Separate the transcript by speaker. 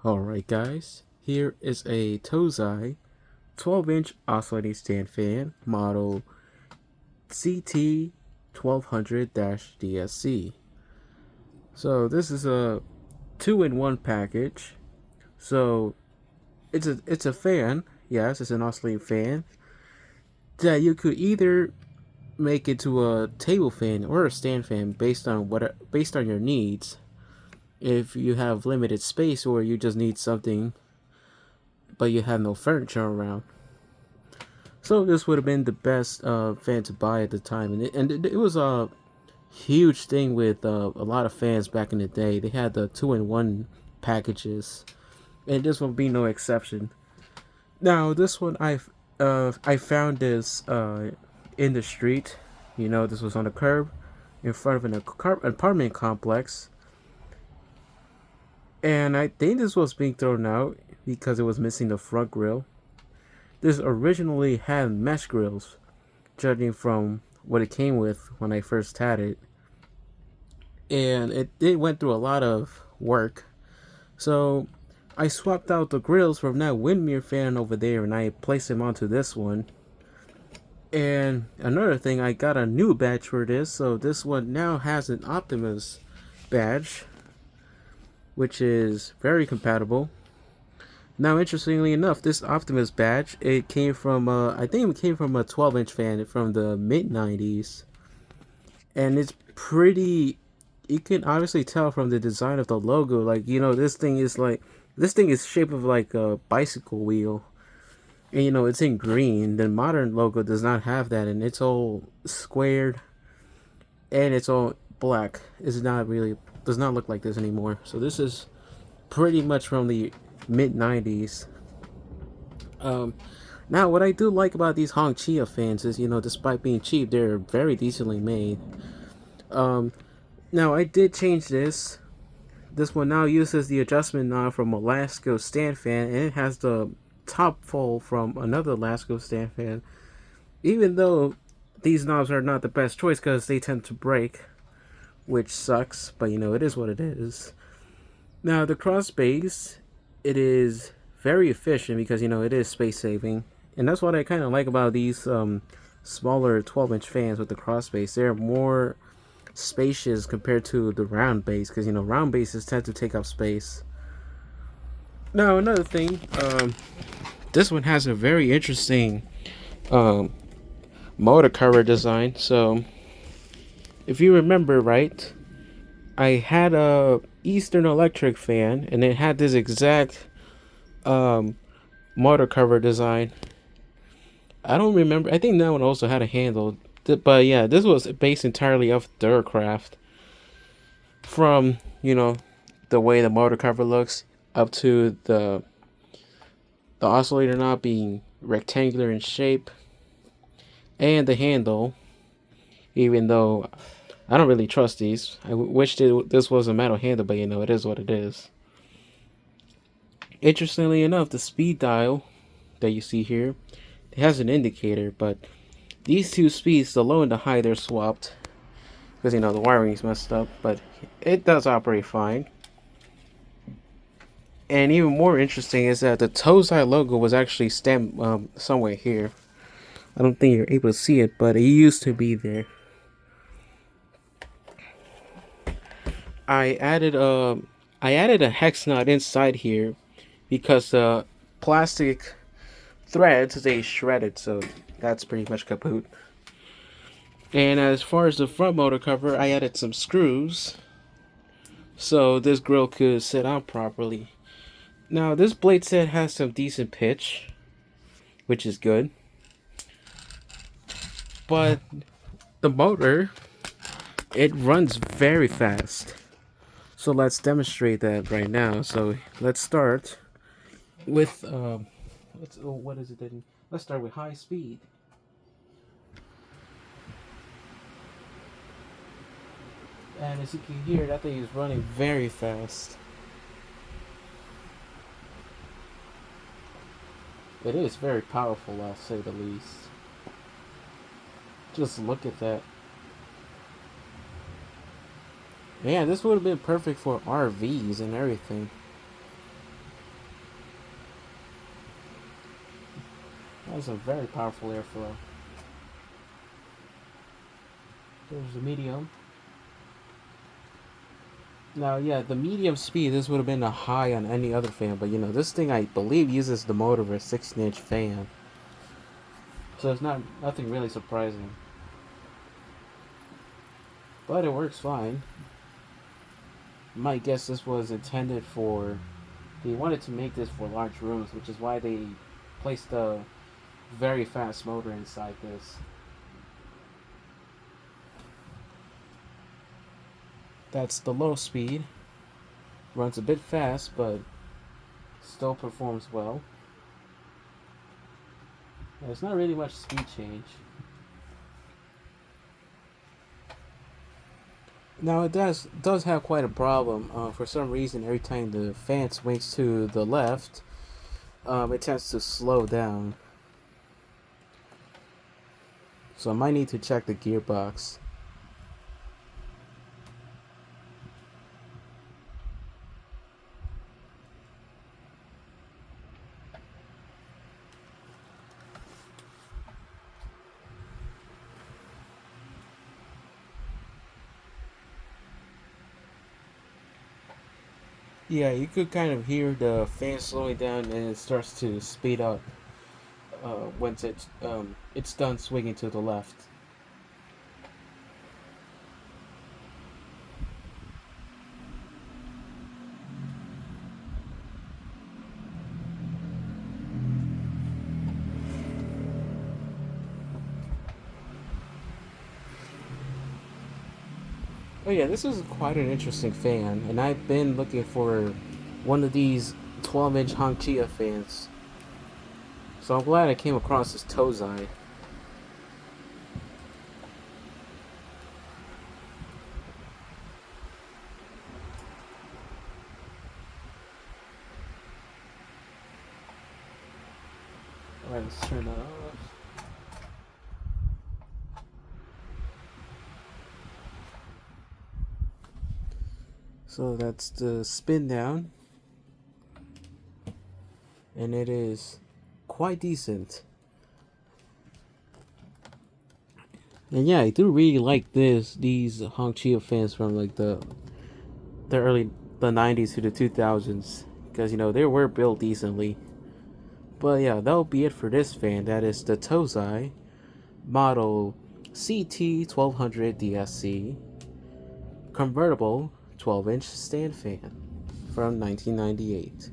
Speaker 1: Alright guys, here is a Tozai 12-inch oscillating stand fan model CT1200DSC. So this is a 2-in-1 package. So it's a fan, yes, it's an oscillating fan that you could either make into a table fan or a stand fan based on your needs. If you have limited space or you just need something but you have no furniture around. So this would have been the best fan to buy at the time, and it was a huge thing with a lot of fans back in the day. They had the 2-in-1 packages, and this will be no exception. Now this one I found this in the street. You know, this was on the curb in front of an apartment complex, and I think this was being thrown out because it was missing the front grill. This originally had mesh grills, judging from what it came with when I first had it. And it went through a lot of work. So I swapped out the grills from that windmere fan over there and I placed them onto this one. And another thing, I got a new badge for this. So this one now has an Optimus badge, which is very compatible. Now, interestingly enough, this Optimus badge, it came from, I think it came from a 12-inch fan from the mid-90s. And it's pretty, you can obviously tell from the design of the logo, like, you know, this thing is shaped of like a bicycle wheel. And, you know, it's in green. The modern logo does not have that, and it's all squared. And it's all black. It's not really, does not look like this anymore. So this is pretty much from the mid-90s. Now what I do like about these Hongqia fans is, you know, despite being cheap, they're very decently made. Now I did change this. This one now uses the adjustment knob from a Lasco stand fan, and it has the top fold from another Lasco stand fan. Even though these knobs are not the best choice because they tend to break, which sucks, but you know, it is what it is. Now the cross base, it is very efficient because, you know, it is space saving, and that's what I kind of like about these smaller 12-inch fans with the cross base. They're more spacious compared to the round base because, you know, round bases tend to take up space. Now another thing, this one has a very interesting motor cover design. So if you remember right, I had a Eastern Electric fan, and it had this exact motor cover design. I don't remember. I think that one also had a handle, but yeah, this was based entirely off Duracraft. From, you know, the way the motor cover looks up to the oscillator knob being rectangular in shape, and the handle. Even though I don't really trust these. I wish this was a metal handle, but you know, it is what it is. Interestingly enough, the speed dial that you see here, it has an indicator, but these two speeds, the low and the high, they're swapped because, you know, the wiring's messed up, but it does operate fine. And even more interesting is that the Tozai logo was actually stamped somewhere here. I don't think you're able to see it, but it used to be there. I added a hex nut inside here because the plastic threads, they shredded, so that's pretty much kaput. And as far as the front motor cover, I added some screws so this grill could sit on properly. Now this blade set has some decent pitch, which is good, but the motor, it runs very fast. So let's demonstrate that right now. So let's start with what is it then? Let's start with high speed. And as you can hear, that thing is running very fast. It is very powerful, I'll say the least. Just look at that. Man, this would have been perfect for RVs and everything. That's a very powerful airflow. There's the medium. Now, yeah, the medium speed, this would have been a high on any other fan, but you know, this thing I believe uses the motor of a 16-inch fan. So it's nothing really surprising. But it works fine. My guess this was intended for, they wanted to make this for large rooms, which is why they placed a very fast motor inside this. That's the low speed. Runs a bit fast, but still performs well. There's not really much speed change. Now it does have quite a problem. For some reason, every time the fan swings to the left, it tends to slow down. So I might need to check the gearbox. Yeah, you could kind of hear the fan slowing down and it starts to speed up once it's done swinging to the left. Oh yeah, this is quite an interesting fan, and I've been looking for one of these 12-inch Hongqia fans. So I'm glad I came across this Tozai. Alright, let's turn that off. So that's the spin down. And it is quite decent. And yeah, I do really like these Hongqia fans from like the the 90s to the 2000s, because you know they were built decently. But yeah, that'll be it for this fan. That is the Tozai model CT1200DSC convertible 12-inch stand fan from 1998.